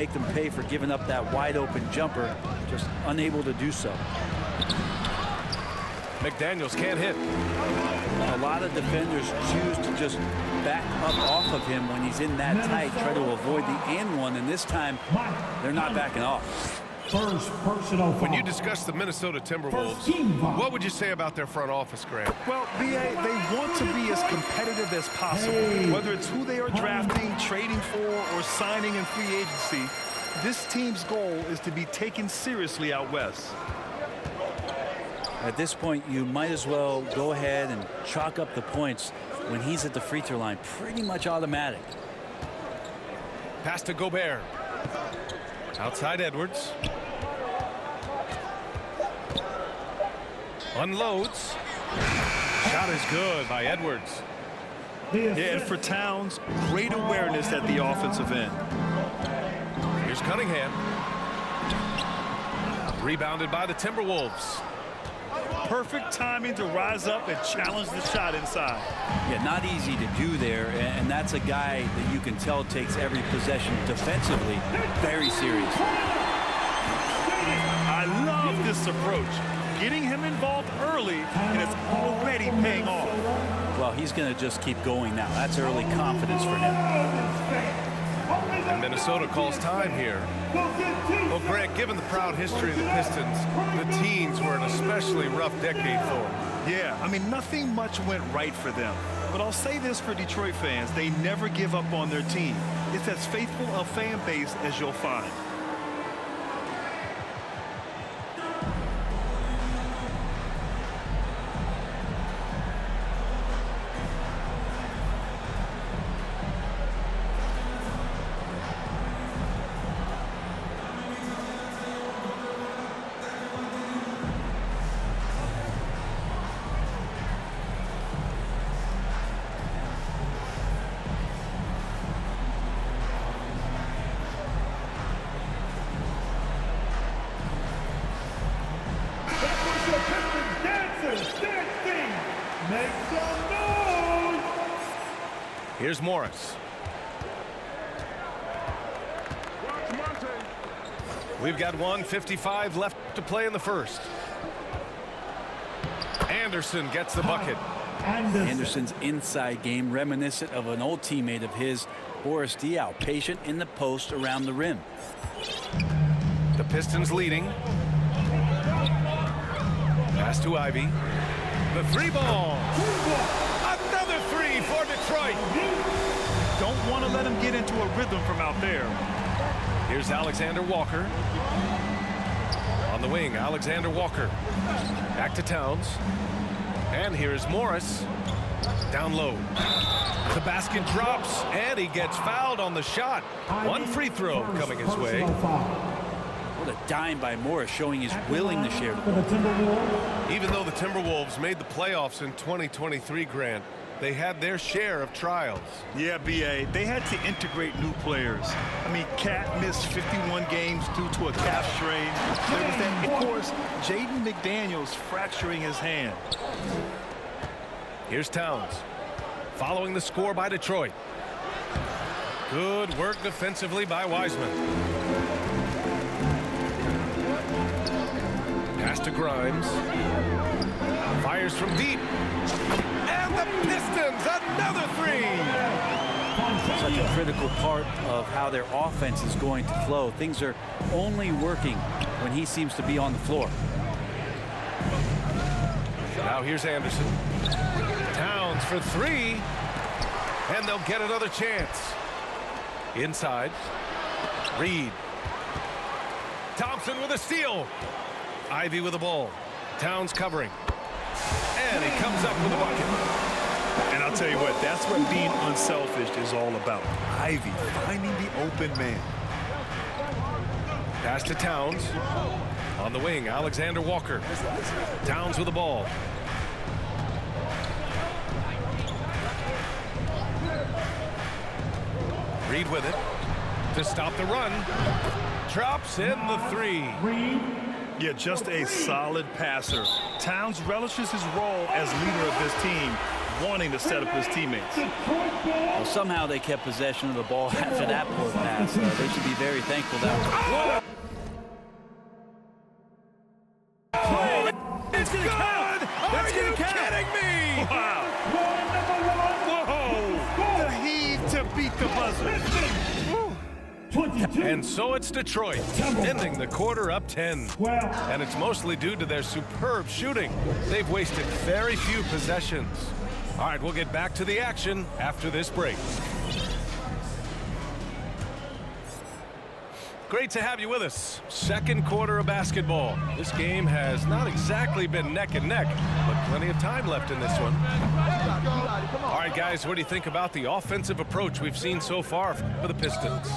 make them pay for giving up that wide open jumper, just unable to do so. McDaniels can't hit. A lot of defenders choose to just back up off of him when he's in that tight, try to avoid the and one, and this time they're not backing off. First personal foul. When you discuss the Minnesota Timberwolves, what would you say about their front office, Grant? Well, B.A., they want to be as competitive as possible. Whether it's who they are drafting, trading for, or signing in free agency, this team's goal is to be taken seriously out west. At this point, you might as well go ahead and chalk up the points when he's at the free throw line. Pretty much automatic. Pass to Gobert. Outside Edwards. Unloads. Shot is good by Edwards. Yeah, and for Towns, great awareness at the offensive end. Here's Cunningham. Rebounded by the Timberwolves. Perfect timing to rise up and challenge the shot inside. Yeah, not easy to do there, and that's a guy that you can tell takes every possession defensively very seriously. I love this approach. Getting him involved early, and it's already paying off. Well, he's going to just keep going now. That's early confidence for him. And Minnesota calls time here. Well, Grant, given the proud history of the Pistons, the teens were an especially rough decade for them. Yeah, I mean, nothing much went right for them. But I'll say this for Detroit fans, they never give up on their team. It's as faithful a fan base as you'll find. Here's Morris. We've got 1:55 left to play in the first. Anderson gets the bucket. Anderson's inside game reminiscent of an old teammate of his, Boris Diaw, patient in the post around the rim. The Pistons leading. Pass to Ivy. The three ball. Another three for Detroit. Don't want to let him get into a rhythm from out there. Here's Alexander Walker. On the wing, Alexander Walker. Back to Towns. And here's Morris. Down low. The basket drops, and he gets fouled on the shot. One free throw coming his way. What a dime by Morris, showing his willingness to share the ball. Even though the Timberwolves made the playoffs in 2023, Grant, they had their share of trials. Yeah, B.A., they had to integrate new players. I mean, Cat missed 51 games due to a calf strain. There was that, of course, Jaden McDaniels fracturing his hand. Here's Towns. Following the score by Detroit. Good work defensively by Wiseman. Pass to Grimes. Fires from deep. And the Pistons, another three. Such a critical part of how their offense is going to flow. Things are only working when he seems to be on the floor. Now here's Anderson. Towns for three. And they'll get another chance. Inside. Reed. Thompson with a steal. Ivy with the ball. Towns covering. And he comes up with a bucket. And I'll tell you what, that's what being unselfish is all about. Ivy finding the open man. Pass to Towns. On the wing, Alexander Walker. Towns with the ball. Reed with it. To stop the run. Drops in the three. Yeah, just a solid passer. Towns relishes his role as leader of this team. wanting to set up his teammates. Well, somehow they kept possession of the ball after that poor pass. They should be very thankful that. It's good! Are you kidding me? Wow. Whoa! The heave to beat the buzzer. 22. And so it's Detroit, ending the quarter up 10. And it's mostly due to their superb shooting. They've wasted very few possessions. All right, we'll get back to the action after this break. Great to have you with us. Second quarter of basketball. This game has not exactly been neck and neck, but plenty of time left in this one. All right, guys, what do you think about the offensive approach we've seen so far for the Pistons?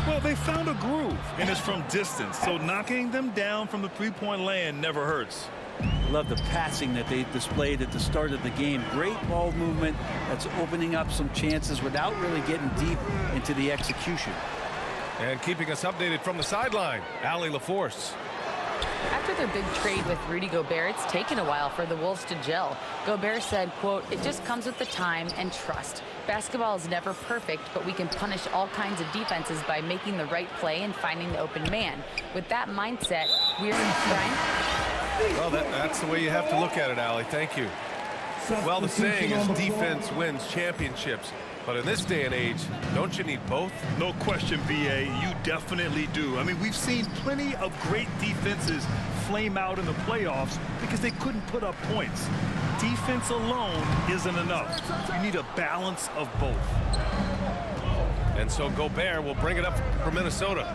Well, they found a groove, and it's from distance, so knocking them down from the three-point land never hurts. Love the passing that they displayed at the start of the game. Great ball movement that's opening up some chances without really getting deep into the execution. And keeping us updated from the sideline, Allie LaForce. After their big trade with Rudy Gobert, it's taken a while for the Wolves to gel. Gobert said, quote, "It just comes with the time and trust. Basketball is never perfect, but we can punish all kinds of defenses by making the right play and finding the open man. With that mindset, we're in strength." Well, that's the way you have to look at it, Allie. Thank you. Well, the saying is defense wins championships. But in this day and age, don't you need both? No question, B.A. You definitely do. I mean, we've seen plenty of great defenses flame out in the playoffs because they couldn't put up points. Defense alone isn't enough. You need a balance of both. And so Gobert will bring it up for Minnesota.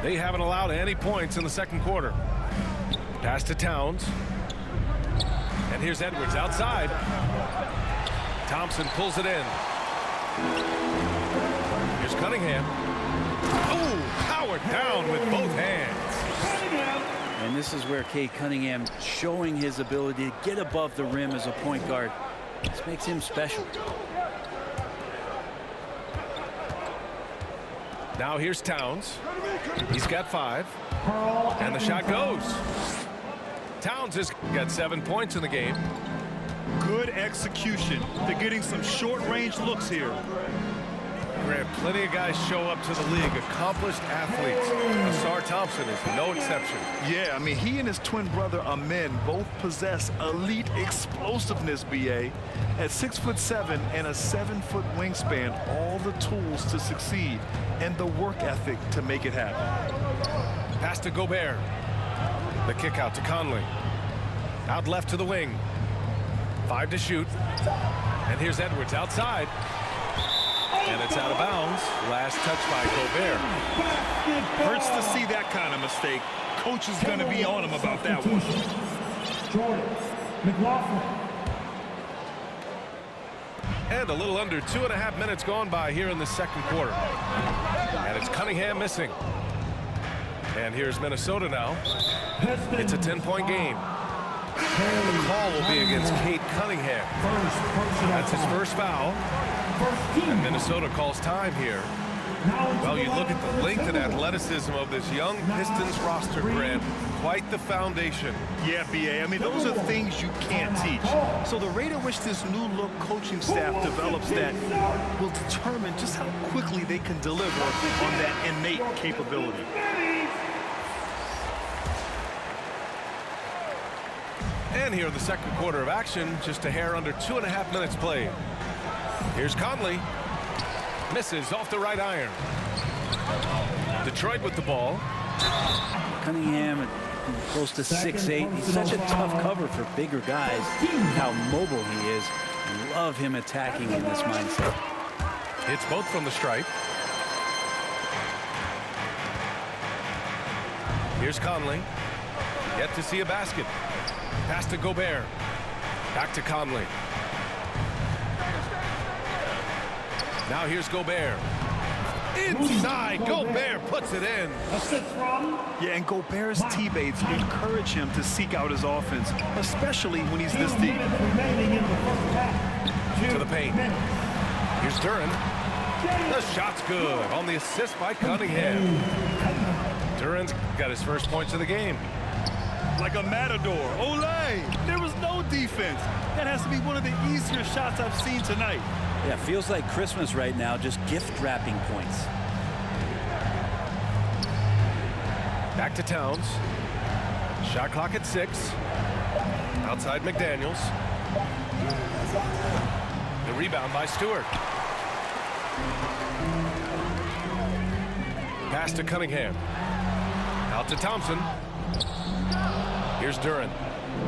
They haven't allowed any points in the second quarter. Pass to Towns. And here's Edwards outside. Thompson pulls it in. Here's Cunningham. Oh, powered down with both hands. And this is where Cade Cunningham showing his ability to get above the rim as a point guard. This makes him special. Now here's Towns. He's got 5. And the shot goes. Towns has got 7 points in the game. Good execution. They're getting some short-range looks here. Grant, plenty of guys show up to the league, accomplished athletes. Asar Thompson is no exception. Yeah, I mean, he and his twin brother Amen both possess elite explosiveness, B.A. At 6'7" and a 7-foot wingspan, all the tools to succeed and the work ethic to make it happen. Pass to Gobert. The kick out to Conley. Out left to the wing. 5 to shoot. And here's Edwards outside. And it's out of bounds. Last touch by Gobert. Hurts to see that kind of mistake. Coach is going to be on him about that one. Jordan. McLaughlin. And a little under 2.5 minutes gone by here in the second quarter. And it's Cunningham missing. And here's Minnesota now. It's a 10-point game. The call will be against Cade Cunningham. That's his first foul. And Minnesota calls time here. Well, you look at the length and athleticism of this young Pistons roster, Grant. Quite the foundation. Yeah, B.A. I mean, those are things you can't teach. So the rate at which this new look coaching staff develops that will determine just how quickly they can deliver on that innate capability. And here in the second quarter of action, just a hair under 2.5 minutes played. Here's Conley. Misses off the right iron. Detroit with the ball. Cunningham close to 6'8". He's such a tough cover for bigger guys. How mobile he is. Love him attacking in this mindset. Hits both from the stripe. Here's Conley. Yet to see a basket. Pass to Gobert. Back to Conley. Now here's Gobert. Inside, Gobert puts it in. Yeah, and Gobert's teammates encourage him to seek out his offense, especially when he's this deep. To the paint. Here's Duren. The shot's good on the assist by Cunningham. Duren's got his first points of the game. like a matador. Olay! There was no defense. That has to be one of the easier shots I've seen tonight. Yeah, feels like Christmas right now, just gift wrapping points. Back to Towns. Shot clock at 6. Outside McDaniels. The rebound by Stewart. Pass to Cunningham. Out to Thompson. Here's Duren.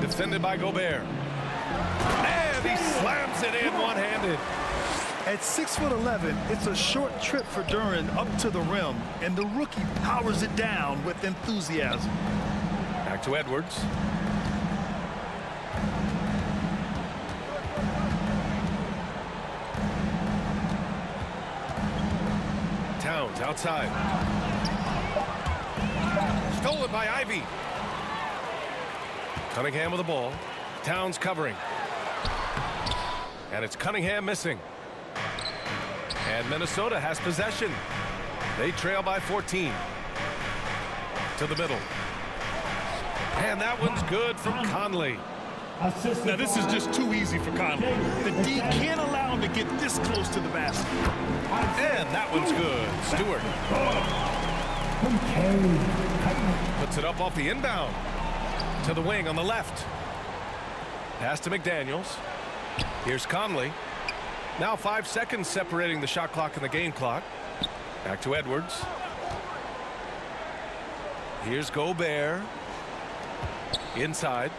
Defended by Gobert. And he slams it in one-handed. At 6'11", it's a short trip for Duren up to the rim, and the rookie powers it down with enthusiasm. Back to Edwards. Towns outside. Stolen by Ivy. Cunningham with the ball. Towns covering. And it's Cunningham missing. And Minnesota has possession. They trail by 14. To the middle. And that one's good from Conley. Now, this is just too easy for Conley. The D can't allow him to get this close to the basket. And that one's good. Stewart puts it up off the inbound. To the wing on the left. Pass to McDaniels. Here's Conley. Now 5 seconds separating the shot clock and the game clock. Back to Edwards. Here's Gobert. Inside.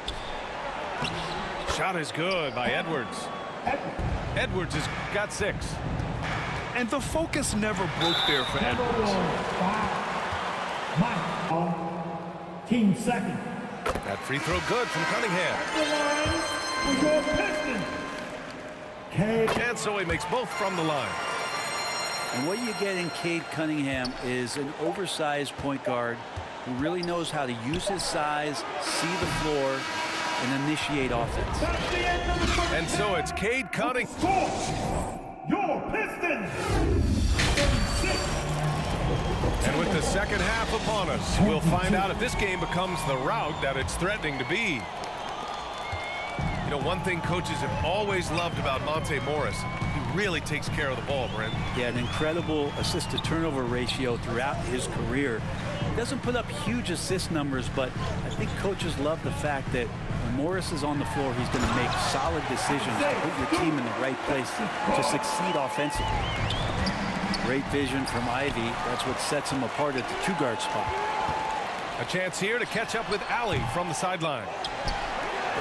Shot is good by Edwards. Edwards has got 6. And the focus never broke there for Edwards. Team second. That free throw good from Cunningham. The line for your Pistons. And so he makes both from the line. And what you get in Cade Cunningham is an oversized point guard who really knows how to use his size, see the floor, and initiate offense. That's the end of the first And so it's Cade Cunningham. Score. Your Pistons. 36. And with the second half upon us, we'll find out if this game becomes the rout that it's threatening to be. You know, one thing coaches have always loved about Monte Morris, he really takes care of the ball, Brent. Yeah, an incredible assist-to-turnover ratio throughout his career. He doesn't put up huge assist numbers, but I think coaches love the fact that when Morris is on the floor, he's going to make solid decisions to put your team in the right place to succeed offensively. Great vision from Ivy. That's what sets him apart at the two-guard spot. A chance here to catch up with Allie from the sideline.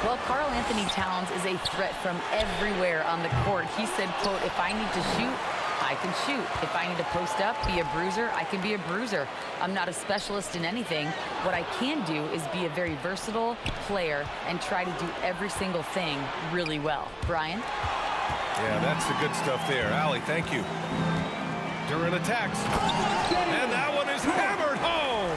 Well, Karl Anthony Towns is a threat from everywhere on the court. He said, quote, if I need to shoot, I can shoot. If I need to post up, be a bruiser, I can be a bruiser. I'm not a specialist in anything. What I can do is be a very versatile player and try to do every single thing really well. Brian? Yeah, that's the good stuff there. Allie, thank you. Duren attacks. And that one is hammered home.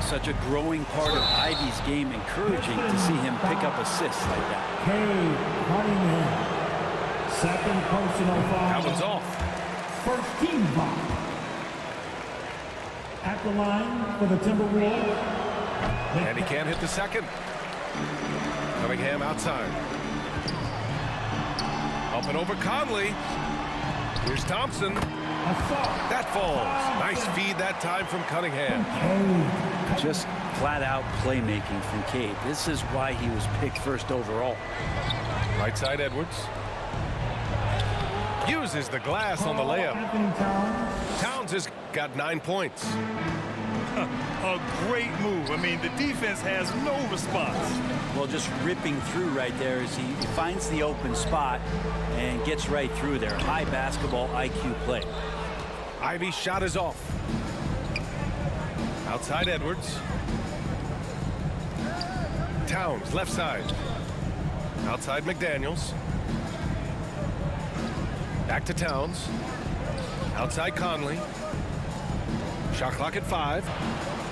Such a growing part of Ivy's game, encouraging to see him pick up assists like that. Cade Cunningham. Second personal foul. That one's off. First team foul. At the line for the Timberwolves. And he can't hit the second. Cunningham outside. Up and over Conley. Here's Thompson. That falls. Nice feed that time from Cunningham. Just flat-out playmaking from Cade. This is why he was picked first overall. Right side Edwards. Uses the glass on the layup. Towns has got 9 points. A great move. I mean, the defense has no response. Well, just ripping through right there as he finds the open spot and gets right through there. High basketball IQ play. Ivy's shot is off. Outside Edwards. Towns, left side. Outside McDaniels. Back to Towns. Outside Conley. Shot clock at 5.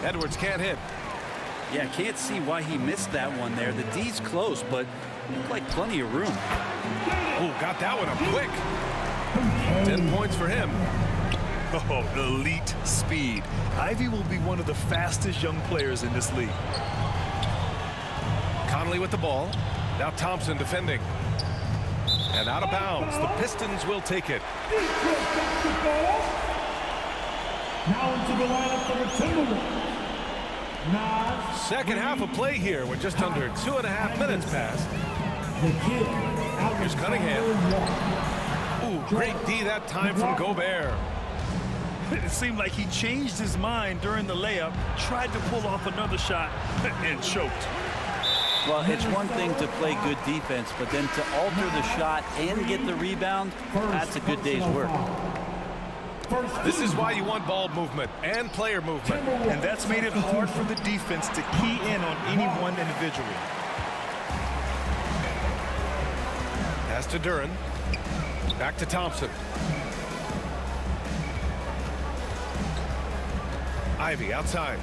Edwards can't hit. Yeah, can't see why he missed that one there. The D's close, but looked like plenty of room. Oh, got that one up quick. 10 points for him. Oh, elite speed. Ivy will be one of the fastest young players in this league. Conley with the ball. Now Thompson defending. And out of bounds. The Pistons will take it. Detroit basketball. Now into the lineup for the Timberwolves. Nas. Second half of play here. We're just under 2.5 minutes past. The kid. Here's Cunningham. Ooh, great D that time from Gobert. It seemed like he changed his mind during the layup, tried to pull off another shot, and choked. Well, it's one thing to play good defense, but then to alter the shot and get the rebound, that's a good day's work. This is why you want ball movement and player movement. And that's made it hard for the defense to key in on any one individual. Pass to Duren. Back to Thompson. Ivy outside.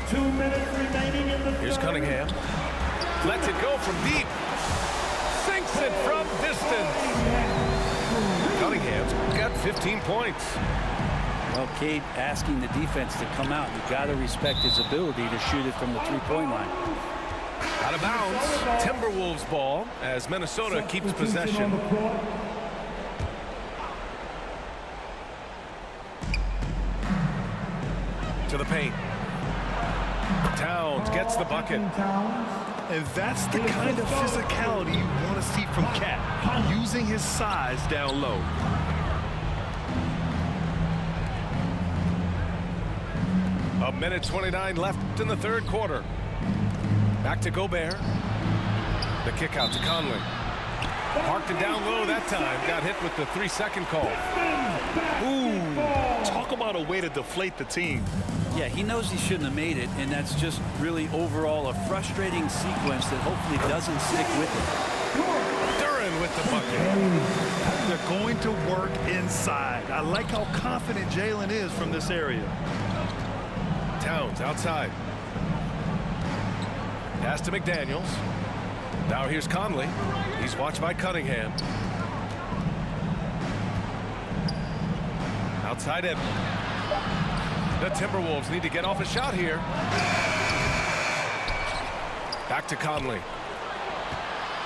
2 minutes remaining in the Here's third. Cunningham. Lets it go from deep. Sinks it from distance. Cunningham's got 15 points. Well, Cade asking the defense to come out. You've got to respect his ability to shoot it from the three-point line. Out of bounds. Timberwolves ball as Minnesota keeps Substitution on possession. the court. To the paint. Towns gets the bucket. Towns. And that's the kind of physicality you want to see from Cat, using his size down low. A minute 29 left in the third quarter. Back to Gobert. The kick out to Conley. Parked it down low that time. Got hit with the 3-second call. Ooh, talk about a way to deflate the team. Yeah, he knows he shouldn't have made it, and that's just really overall a frustrating sequence that hopefully doesn't stick with him. Duren with the bucket. They're going to work inside. I like how confident Jalen is from this area. Towns outside. Pass to McDaniels. Now here's Conley. He's watched by Cunningham. Outside Edwards. The Timberwolves need to get off a shot here. Back to Conley.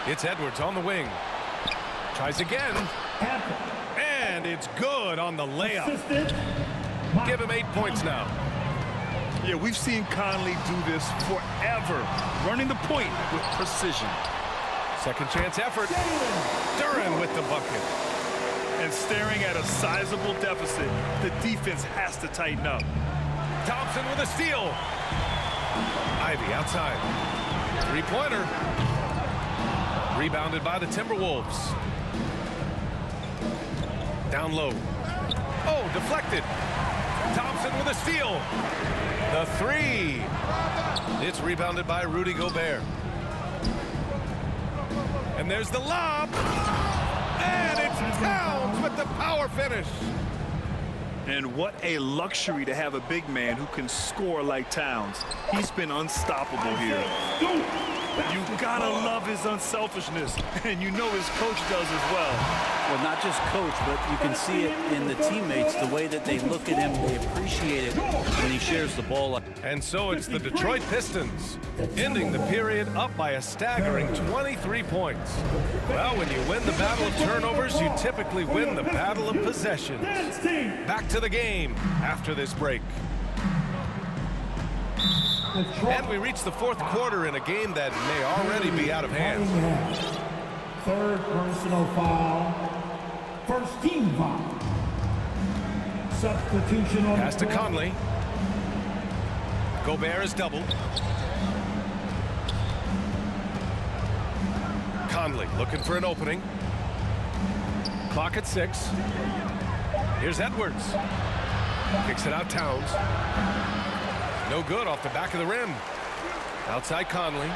It's Edwards on the wing. Tries again. And it's good on the layup. Assisted. Give him 8 points now. Yeah, we've seen Conley do this forever, running the point with precision. Second chance effort. Duren with the bucket. And staring at a sizable deficit, the defense has to tighten up. Thompson with a steal. Ivy outside. Three-pointer. Rebounded by the Timberwolves. Down low. Oh, deflected. Thompson with a steal. The three. It's rebounded by Rudy Gobert. And there's the lob. And it's Towns with the power finish. And what a luxury to have a big man who can score like Towns. He's been unstoppable here. You gotta love his unselfishness, and you know his coach does as well. Well, not just coach, but you can see it in the teammates, the way that they look at him. They appreciate it when he shares the ball. And so it's the Detroit Pistons ending the period up by a staggering 23 points. Well, when you win the battle of turnovers, you typically win the battle of possessions. Back to the game after this break. And we reach the fourth quarter in a game that may already be out of hand. Third personal foul. First team foul. Substitution on Pass to the court. Conley. Gobert is doubled. Conley looking for an opening. Clock at 6. Here's Edwards. Kicks it out Towns. No good off the back of the rim. Outside Conley.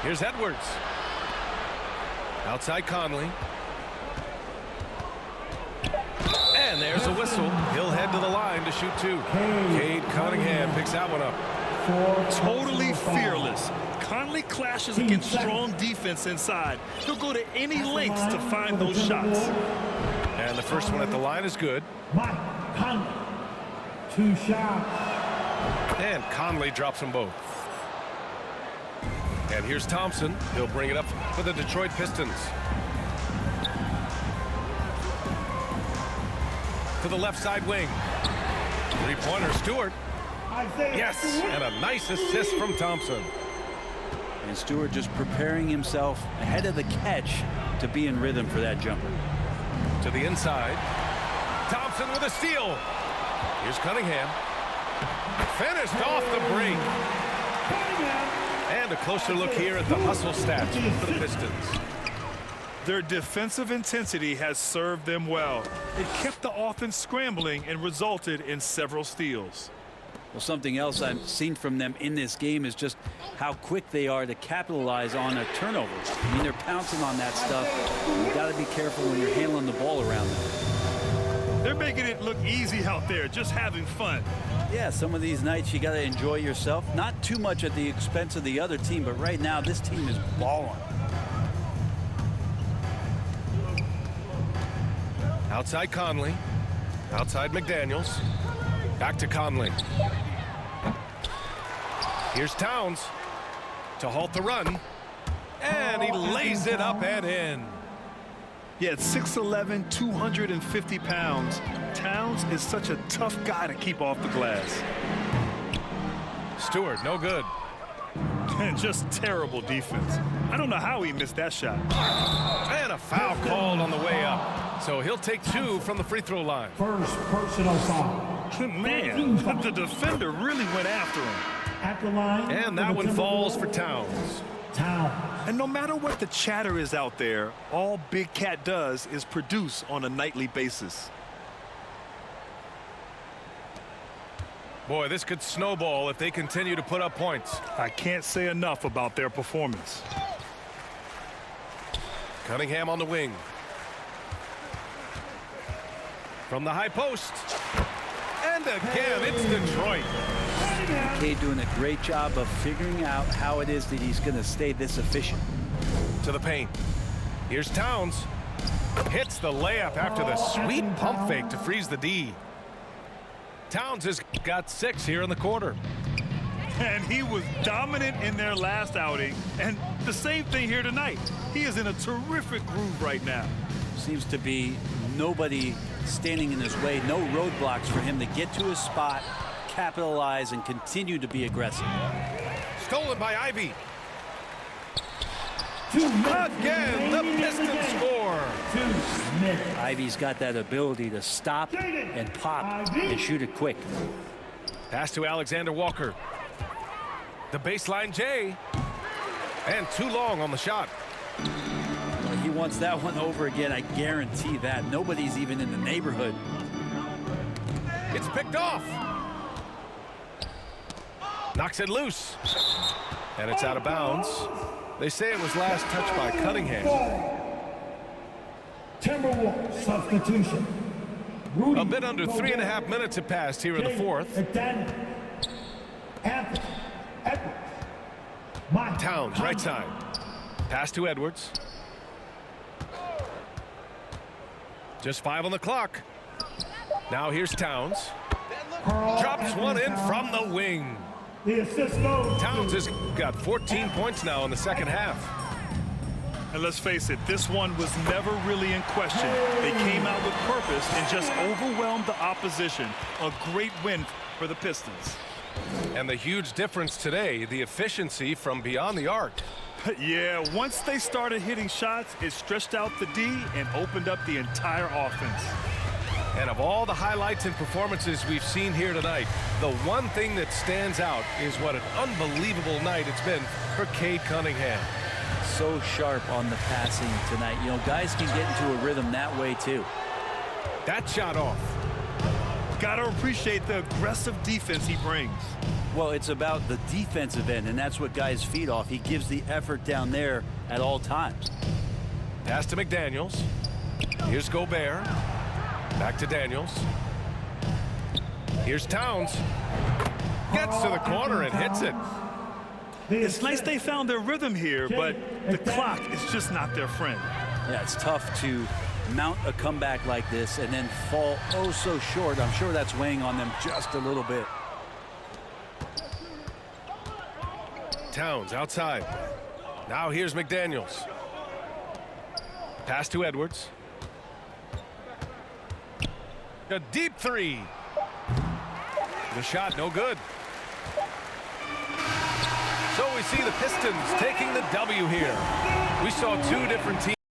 Here's Edwards. Outside Conley. And there's a whistle. He'll head to the line to shoot two. Cade Cunningham picks that one up. Totally fearless. Conley clashes against strong defense inside. He'll go to any lengths to find those shots. And the first one at the line is good. Mike Conley. 2 shots. And Conley drops them both. And here's Thompson. He'll bring it up for the Detroit Pistons. To the left side wing. Three-pointer, Stewart. Yes, and a nice assist from Thompson. And Stewart just preparing himself ahead of the catch to be in rhythm for that jumper. To the inside. Thompson with a steal. Here's Cunningham. Finished off the break. And a closer look here at the hustle stats for the Pistons. Their defensive intensity has served them well. It kept the offense scrambling and resulted in several steals. Well, something else I've seen from them in this game is just how quick they are to capitalize on a turnover. I mean, they're pouncing on that stuff. You've got to be careful when you're handling the ball around them. They're making it look easy out there, just having fun. Yeah, some of these nights you got to enjoy yourself. Not too much at the expense of the other team, but right now this team is balling. Outside Conley. Outside McDaniels. Back to Conley. Here's Towns to halt the run. And he lays it up and in. Yeah, at 6'11", 250 pounds, Towns is such a tough guy to keep off the glass. Stewart, no good. And just terrible defense. I don't know how he missed that shot. And a foul called on the way up. So he'll take 2 from the free throw line. First personal foul. Man, the defender really went after him. At the line. And that one falls for Towns. Towns. And no matter what the chatter is out there, all Big Cat does is produce on a nightly basis. Boy, this could snowball if they continue to put up points. I can't say enough about their performance. Cunningham on the wing. From the high post. And again, it's Detroit. McKay doing a great job of figuring out how it is that he's going to stay this efficient. To the paint. Here's Towns. Hits the layup after the sweet pump fake to freeze the D. Towns has got 6 here in the quarter. And he was dominant in their last outing. And the same thing here tonight. He is in a terrific groove right now. Seems to be nobody standing in his way, no roadblocks for him to get to his spot, capitalize, and continue to be aggressive. Stolen by Ivy. 2 minutes Again, the remaining in Pistons game. score. 2 minutes. Ivy's got that ability to stop and pop and shoot it quick. Pass to Alexander Walker. The baseline J. And too long on the shot. He wants that one over again, I guarantee that. Nobody's even in the neighborhood. It's picked off. Knocks it loose. And it's out of bounds. They say it was last touched by Cunningham. Timberwolves substitution. Rudy A bit under Gobert. 3.5 minutes have passed here in the fourth. McDaniel. Anthony Edwards. Mike Towns, right side. Pass to Edwards. Just 5 on the clock. Now here's Towns. Carl Drops one in Anthony from the wing. The assist goes Towns to has got 14 points now in the second half. And let's face it, this one was never really in question. They came out with purpose and just overwhelmed the opposition. A great win for the Pistons. And the huge difference today, the efficiency from beyond the arc. Yeah, once they started hitting shots, it stretched out the D and opened up the entire offense. And of all the highlights and performances we've seen here tonight, the one thing that stands out is what an unbelievable night it's been for Cade Cunningham. So sharp on the passing tonight. You know, guys can get into a rhythm that way too. That shot off. Gotta appreciate the aggressive defense he brings. Well, it's about the defensive end, and that's what guys feed off. He gives the effort down there at all times. Pass to McDaniels. Here's Gobert. Back to Daniels. Here's Towns. Gets to the corner and hits it. It's nice they found their rhythm here, but the clock is just not their friend. Yeah, it's tough to mount a comeback like this and then fall oh so short. I'm sure that's weighing on them just a little bit. Towns outside. Now here's McDaniels. Pass to Edwards. A deep three. The shot no good. So we see the Pistons taking the W here. We saw two different teams.